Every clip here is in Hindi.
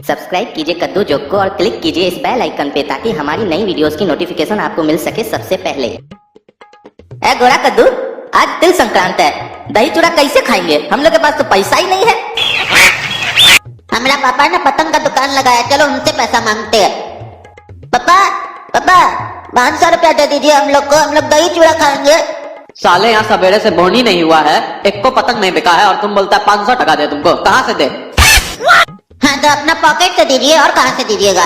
सब्सक्राइब कीजिए कद्दू जोक को और क्लिक कीजिए इस बेल आइकन पे ताकि हमारी नई वीडियोस की नोटिफिकेशन आपको मिल सके सबसे पहले। ए गोरा कद्दू, आज तिल संक्रांत है, दही चूड़ा कैसे खाएंगे? हम लोग के पास तो पैसा ही नहीं है। हमारा पापा ने पतंग का दुकान लगाया, चलो उनसे पैसा मांगते हैं। पापा पापा 500 रुपया दे दीजिए हम लोग को, हम लोग दही चूड़ा खाएंगे। साले यहाँ सवेरे से बोनी नहीं हुआ है, एक को पतंग नहीं बिका है और तुम बोलता है 500 टका दे तुमको। कहाँ से दे? हाँ तो अपना पॉकेट से दीजिए, और कहाँ से दीजिएगा?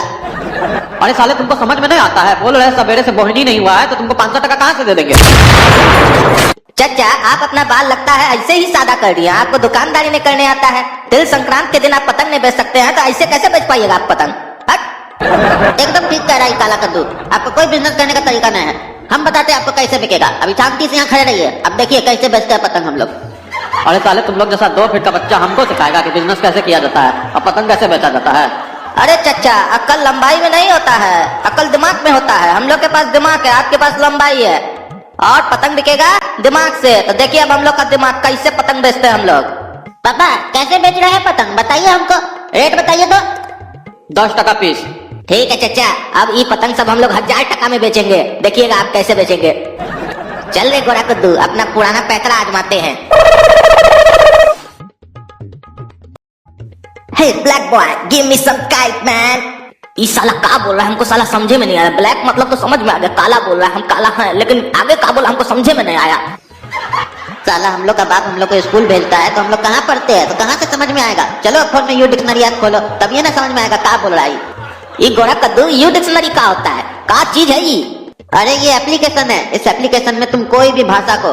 अरे साले तुमको समझ में नहीं आता है, बोल रहे सवेरे से बोनी नहीं हुआ है तो तुमको 500 टका कहाँ से दे देंगे? चाचा आप अपना बाल लगता है ऐसे ही सादा कर दिया, आपको दुकानदारी नहीं करने आता है। तिल संक्रांत के दिन आप पतंग नहीं बेच सकते हैं तो ऐसे कैसे बेच पाइएगा आप पतंग? एकदम ठीक कह रहा है काला कद्दू, आपको कोई बिजनेस करने का तरीका नहीं है। हम बताते हैं आपको कैसे बिकेगा। अभी शांति से यहाँ खड़े रहिए, अब देखिए कैसे बेचते हैं पतंग हम लोग। अरे साले तुम लोग जैसा 2 फीट का बच्चा हमको सिखाएगा कि बिजनेस कैसे किया जाता है और पतंग कैसे बेचा जाता है। अरे चचा, अक्ल लंबाई में नहीं होता है, अक्ल दिमाग में होता है। हम लोग के पास दिमाग है, आपके पास लंबाई है। और पतंग बिकेगा दिमाग से, तो देखिए अब हम लोग का दिमाग कैसे पतंग बेचते हैं हम लोग। पापा कैसे बेच रहे हैं पतंग, बताइए हमको, रेट बताइए तो। 10 टका पीस। ठीक है चचा, अब ये पतंग सब हम लोग 1000 टका में बेचेंगे, देखिएगा आप कैसे बेचेंगे। चल रे गोरा कद्दू, अपना पुराना पैकड़ा आजमाते हैं। हे ब्लैक बॉय, गिव मी सम काइट मैन। ये साला का बोल रहा है, हमको साला समझे में नहीं आया। ब्लैक मतलब तो समझ में आ गया, काला बोल रहा है, हम काला हैं, लेकिन आगे का बोला हमको समझे में नहीं आया। साला हम लोग का बाप हम लोग को स्कूल भेजता है तो हम लोग कहाँ पढ़ते हैं, तो कहाँ से समझ में आएगा? चलो अखबार में यू डिक्शनरी आप खोलो, तब ये ना समझ में आएगा का बोल रहा है। ये गोरा कद्दू, यू डिक्शनरी का होता है, का चीज है ये? अरे ये एप्लीकेशन है, इस एप्लीकेशन में तुम कोई भी भाषा को,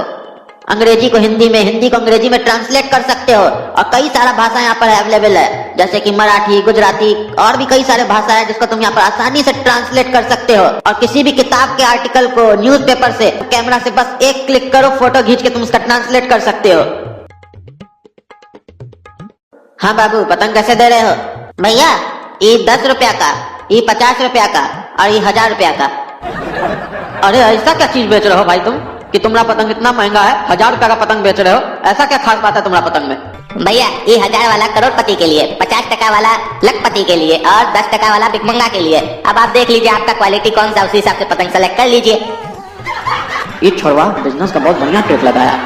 अंग्रेजी को हिंदी में, हिंदी को अंग्रेजी में ट्रांसलेट कर सकते हो। और कई सारा भाषा यहाँ पर अवेलेबल है, जैसे कि मराठी, गुजराती और भी कई सारे भाषा है जिसको तुम यहाँ पर आसानी से ट्रांसलेट कर सकते हो। और किसी भी किताब के आर्टिकल को न्यूज़पेपर से कैमरा से बस एक क्लिक करो, फोटो खींच के तुम उसका ट्रांसलेट कर सकते हो। हाँ बाबू, पतंग कैसे दे रहे हो? भैया ये 10 रुपया का, ये 50 रुपया का और ये 1000 रुपया का। अरे ऐसा क्या चीज बेच रहे हो भाई तुम कि तुम्हारा पतंग इतना महंगा है? 1000 रुपया का पतंग बेच रहे हो, ऐसा क्या खास बात है तुम्हारा पतंग में? भैया ये 1000 वाला करोड़पति के लिए, 50 टका वाला लखपति के लिए और 10 टका वाला भिखमंगा के लिए। अब आप देख लीजिए आपका क्वालिटी कौन सा, उसी हिसाब से पतंग सेलेक्ट कर लीजिए। ये छोड़वा बिजनेस का बहुत बढ़िया रेट लगाया,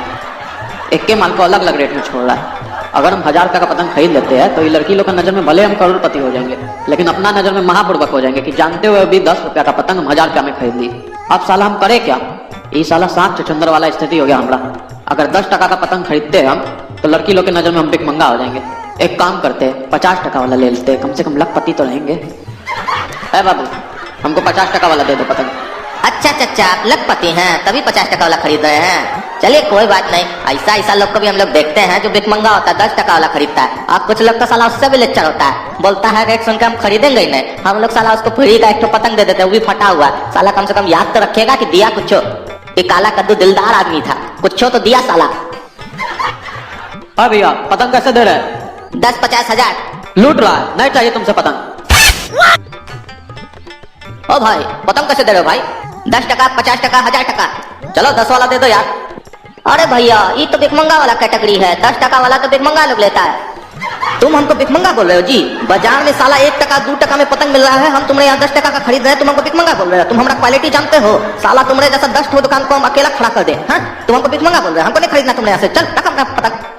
एक के माल को अलग अलग रेट में छोड़ रहा है। अगर हम 1000 रुपया का पतंग खरीद लेते हैं तो ये लड़की लोग की नजर में भले हम करोड़पति हो जाएंगे, लेकिन अपना नजर में महापूर्वक हो जाएंगे कि जानते हुए भी 10 रुपया का पतंग हम 1000 रुपया में खरीद ली। अब साला हम करे क्या? ये साला सांप चुचंदर वाला स्थिति हो गया हमारा। अगर 10 टका का पतंग खरीदते हैं हम तो लड़की लोग की नजर में हम भिखमंगा हो जाएंगे। एक काम करते हैं, 50 टका वाला ले लेते हैं, कम से कम लखपति तो रहेंगे। है बाबू, हमको 50 टका वाला दे दो पतंग। अच्छा चचा, आप लखपति हैं तभी 50 टका वाला खरीद रहे हैं। चलिए कोई बात नहीं, ऐसा लोग को भी हम लोग देखते हैं जो भिखमंगा होता है 10 टका वाला खरीदता है। और कुछ लोग का साला उससे भी लेक्चर होता है, बोलता है रेट सुन के हम खरीदेंगे ही नहीं। हम लोग साला उसको फ्री का एक तो पतंग दे देते हैं, वो भी फटा हुआ। साला कम से कम याद तो रखेगा कि दिया कुछ। ये काला कद्दू दिलदार आदमी था, कुछ तो दिया साला। हाँ भैया, पतंग कैसे दे रहे हैं? 10, 50, 1000। लूट रहा है, नहीं चाहिए तुमसे पतंग। ओ भाई पतंग कैसे दे रहे हो भाई? 10 टका, 50 टका, 1000 टका। चलो 10 वाला दे दो यार। अरे भैया ये तो भिखमंगा वाला कैटेगरी है, 10 टका वाला तो भिखमंगा लोग लेता है। तुम हमको भिखमंगा बोल रहे हो जी? बाजार में साला 1 टका 2 टका में पतंग मिल रहा है, हम तुम्हारे यहाँ 10 टका का खरीद रहे हैं, तुम हमको भिखमंगा बोल रहे हो? तुम हमारा क्वालिटी जानते हो? साला तुम्हारे जैसा 10 ठो दुकान को हम अकेला खड़ा कर दे। हाँ तुम हमको भिखमंगा बोल रहे हो, हमको नहीं खरीदना तुम्हारे यहाँ से। चल रख अपना पतंग।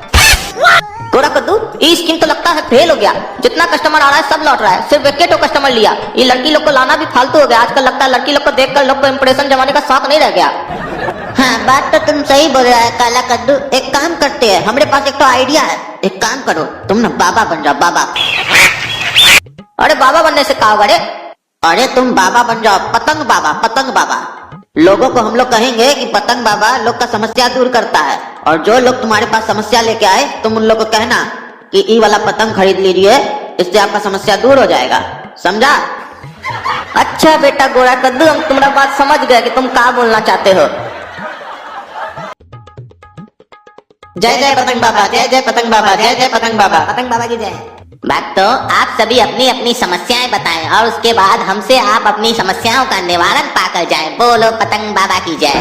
गोरा कद्दू, ये स्कीम तो लगता है फेल हो गया। जितना कस्टमर आ रहा है सब लौट रहा है, सिर्फ 1 कस्टमर लिया। ये लड़की लोग को लाना भी फालतू हो गया। आजकल लगता है लड़की लोग को देखकर लोग को इंप्रेशन जमाने का शौक नहीं रह गया। हाँ बात तो तुम सही बोल रहा है काला कद्दू। एक काम करते हैं, हमारे पास एक तो आइडिया है। एक काम करो, तुम ना बाबा बन जाओ, बाबा। अरे बाबा बनने से क्या होगा रे? अरे तुम बाबा बन जाओ, पतंग बाबा, पतंग बाबा। लोगों को हम लोग कहेंगे कि पतंग बाबा लोग का समस्या दूर करता है। और जो लोग तुम्हारे पास समस्या लेके आए, तुम उन लोग को कहना कि ये वाला पतंग खरीद लीजिए, इससे आपका समस्या दूर हो जाएगा। समझा? अच्छा बेटा गोरा कद्दू, हम तुम्हारा बात समझ गए कि तुम क्या बोलना चाहते हो। जय जय पतंग बाबा, जय जय पतंग बाबा, जय जय पतंग बाबा, पतंग बाबा की जय। बात तो आप सभी अपनी अपनी समस्याएं बताएं और उसके बाद हमसे आप अपनी समस्याओं का निवारण पाकर जाएं। बोलो पतंग बाबा की जय।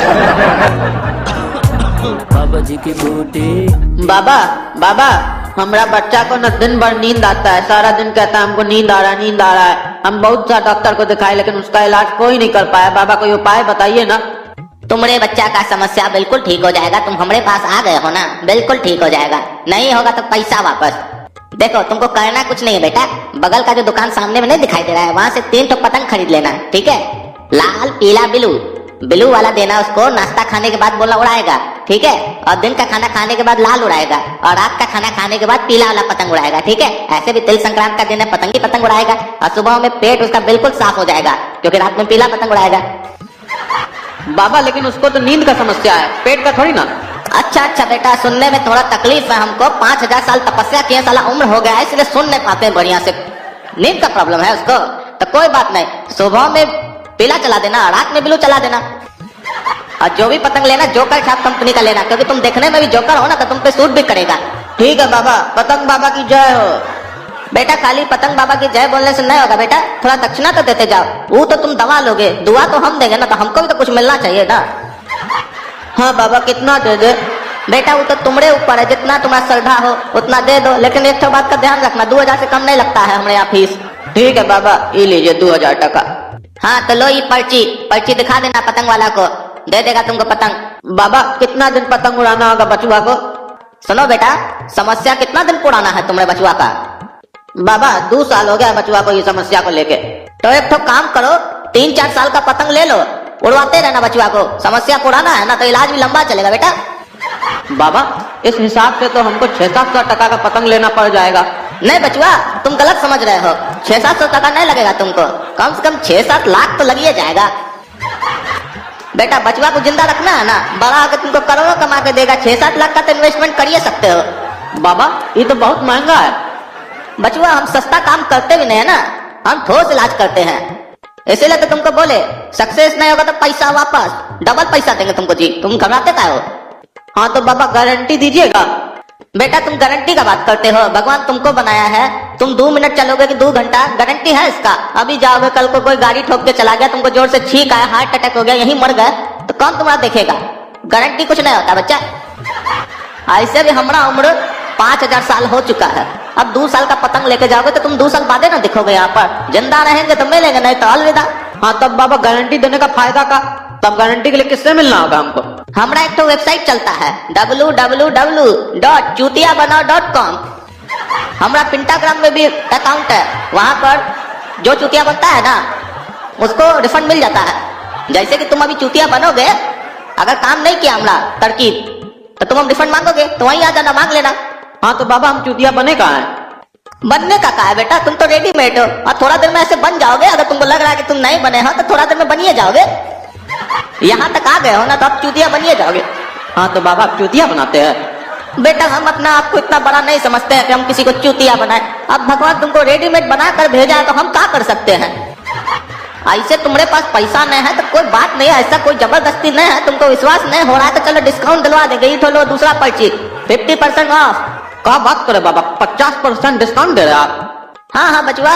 बाबा जी की बूटी। बाबा बाबा हमारा बच्चा को न दिन भर नींद आता है, सारा दिन कहता है हमको नींद आ रहा है, नींद आ रहा है। हम बहुत सा डॉक्टर को दिखाए लेकिन उसका इलाज कोई नहीं कर पाया। बाबा कोई उपाय बताइए ना। तुम्हारे बच्चा का समस्या बिल्कुल ठीक हो जाएगा। तुम हमारे पास आ गए हो ना, बिल्कुल ठीक हो जाएगा। नहीं होगा तो पैसा वापस। देखो तुमको करना कुछ नहीं है बेटा, बगल का जो दुकान सामने में नहीं दिखाई दे रहा है, वहाँ से 3 ठो पतंग खरीद लेना, ठीक है। लाल पीला ब्लू, ब्लू वाला देना उसको, नाश्ता खाने के बाद बोला उड़ाएगा, ठीक है। और दिन का खाना खाने के बाद लाल उड़ाएगा, और रात का खाना खाने के बाद पीला वाला पतंग उड़ाएगा, ठीक है। ऐसे भी तिल संक्रांत का दिन है, पतंग ही पतंग उड़ाएगा, और सुबह में पेट उसका बिल्कुल साफ हो जाएगा, क्योंकि रात में पीला पतंग उड़ाएगा। बाबा लेकिन उसको तो नींद का समस्या है, पेट का थोड़ी ना। अच्छा बेटा, सुनने में थोड़ा तकलीफ है हमको। 5000 साल तपस्या किए, साला उम्र हो गया है, इसलिए सुन नहीं पाते हैं बढ़िया से। नींद का प्रॉब्लम है उसको, तो कोई बात नहीं, सुबह में पीला चला देना, रात में ब्लू चला देना। और जो भी पतंग लेना जोकर छाप कंपनी का लेना, क्योंकि तुम देखने में भी जोकर हो ना, तो तुम पे सूट भी करेगा। ठीक है बाबा, पतंग बाबा की जय हो। बेटा खाली पतंग बाबा की जय बोलने से नहीं होगा बेटा, थोड़ा दक्षिणा तो देते जाओ। वो तो तुम दवा लोगे, दुआ तो हम देंगे ना, तो हमको भी तो कुछ मिलना चाहिए ना। हाँ बाबा, कितना दे दे? बेटा वो तो तुम्हारे ऊपर है, जितना तुम्हारा श्रद्धा हो उतना दे दो, लेकिन एक बात का ध्यान रखना, 2000 से कम नहीं लगता है हमारे यहाँ फीस। ठीक है बाबा, ये लीजिए 2000 टका। हाँ तो लो ये पर्ची दिखा देना पतंग वाला को, दे देगा तुमको पतंग। बाबा कितना दिन पतंग उड़ाना होगा बचुआ को? सुनो बेटा, समस्या कितना दिन पुराना है तुम्हारे बचुआ का? बाबा 2 साल हो गया बचुआ को ये समस्या को लेके। तो एक तो काम करो, 3-4 साल का पतंग ले लो, उड़वाते रहना बचुआ को। समस्या पुराना है ना, तो इलाज भी लंबा चलेगा बेटा। बाबा इस हिसाब से तो हमको 600-700 टका का पतंग लेना पड़ जाएगा। नहीं बचुआ, तुम गलत समझ रहे हो। 600-700 टका नहीं लगेगा तुमको, कम से कम 6-7 लाख तो लगिए जाएगा। बेटा बचुआ को जिंदा रखना है ना, बड़ा आके तुमको करोड़ों कमा के देगा। 6-7 लाख का तो इन्वेस्टमेंट करिए सकते हो। बाबा ये तो बहुत महंगा है। बचुआ हम सस्ता काम करते भी नहीं है ना, हम ठोस इलाज करते हैं, इसीलिए तो तुमको बोले सक्सेस नहीं होगा तो पैसा वापस, डबल पैसा देंगे तुमको जी। तुम घबराते का हो? हाँ तो बाबा गारंटी दीजिएगा। बेटा तुम गारंटी का बात करते हो, भगवान तुमको बनाया है, तुम 2 मिनट चलोगे कि 2 घंटा, गारंटी है इसका? अभी जाओगे, कल को कोई गाड़ी ठोक के चला गया, तुमको जोर से छींक आया, हार्ट अटैक हो गया, यही मर गए, तो कौन तुम्हारा देखेगा? गारंटी कुछ नहीं होता बच्चा। ऐसे भी हमारा उम्र 5000 साल हो चुका है, अब 2 साल का पतंग लेके जाओगे तो तुम 2 साल बाद ना दिखोगे यहाँ पर। जिंदा रहेंगे तो मिलेंगे, नहीं तो अलविदा। हाँ तब बाबा गारंटी देने का फायदा का? तब गारंटी के लिए किससे मिलना होगा हमको? हमारा एक तो वेबसाइट चलता है www.chutiabanaw.com। हमारा पिंटाग्राम में भी अकाउंट है, वहां पर जो चूतिया बनता है ना उसको रिफंड मिल जाता है। जैसे कि तुम अभी चूतिया बनोगे, अगर काम नहीं किया हमारा तरकीब, तो तुम हम रिफंड मांगोगे, तो वहीं आ जाना, मांग लेना। हाँ तो बाबा हम चूतिया बने कहाँ है? बनने का है बेटा, तुम तो रेडीमेड हो, और थोड़ा देर में ऐसे बन जाओगे। अगर तुमको लग रहा है कि तुम नहीं बने हो तो थोड़ा देर में बनिए जाओगे। यहाँ तक आ गए हो ना, तो आप चूतिया बनिए जाओगे। हाँ तो बाबा आप चूतिया बनाते हैं? बेटा हम अपना आपको इतना बड़ा नहीं समझते हैं कि हम किसी को चूतिया बनाए। अब भगवान तुमको रेडीमेड बना कर भेजा है तो हम क्या कर सकते हैं? ऐसे तुम्हारे पास पैसा नहीं है तो कोई बात नहीं है, ऐसा कोई जबरदस्ती नहीं है। तुमको विश्वास नहीं हो रहा है तो चलो डिस्काउंट दिलवा देंगे, ये तो लो दूसरा पर्ची 50% ऑफ। क्या बात करे बाबा, 50% डिस्काउंट दे रहे आप? हाँ बचुआ,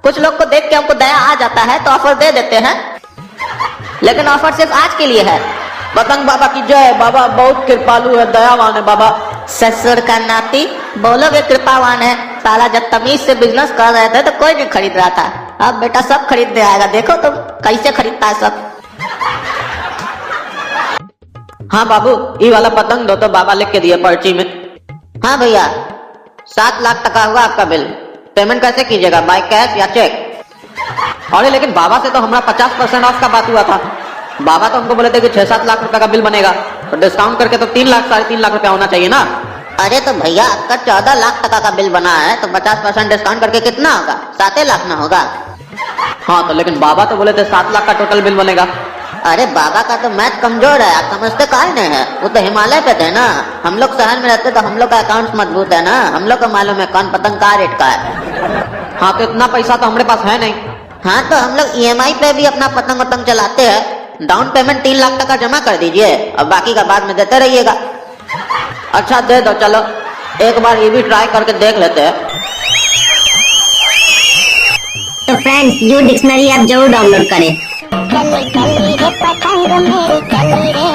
कुछ लोग को देख के हमको दया आ जाता है तो ऑफर दे देते हैं, लेकिन ऑफर सिर्फ आज के लिए है। पतंग बाबा की जय। बाबा बहुत कृपालु है, दयावान है बाबा। ससुर का नाती बोलोगे कृपावान है। साला जब तमीज से बिजनेस कर रहे थे तो कोई नहीं खरीद रहा था, अब बेटा सब खरीदने आएगा। देखो तुम कैसे खरीदता है सब। हाँ बाबू ये वाला पतंग दो, तो बाबा लिख के दिए पर्ची में। हाँ भैया 7 लाख टका हुआ आपका बिल। पेमेंट कैसे कीजिएगा, बाय कैश या चेक? अरे लेकिन बाबा से तो हमारा 50% ऑफ का बात हुआ था। बाबा तो हमको बोले थे कि 6-7 लाख रुपए का बिल बनेगा, तो डिस्काउंट करके तो 3 लाख 3.5 लाख रुपया होना चाहिए ना। अरे तो भैया आपका 14 लाख टका का बिल बना है, तो 50% डिस्काउंट करके कितना होगा? 7 लाख ना होगा? हाँ तो लेकिन बाबा तो बोले थे 7 लाख का टोटल बिल बनेगा। अरे बाबा का तो मैथ कमजोर है, आप समझते काहे नहीं है? वो तो हिमालय पे थे ना, हम लोग शहर में रहते तो हम लोग का अकाउंट मजबूत है ना, हम लोग को मालूम है कौन पतंग का रेट का है। हाँ तो इतना पैसा तो हमारे पास है नहीं। हाँ तो हम लोग EMI पे भी अपना पतंग चलाते हैं। डाउन पेमेंट 3 लाख टका जमा कर दीजिए और बाकी का बाद में देते रहिएगा। अच्छा दे दो, चलो एक बार ये भी ट्राई करके देख लेते हैं। तो फ्रेंड्स यू डिक्शनरी आप जरूर डाउनलोड करें। चल चल रे पतंग मेरे चल रे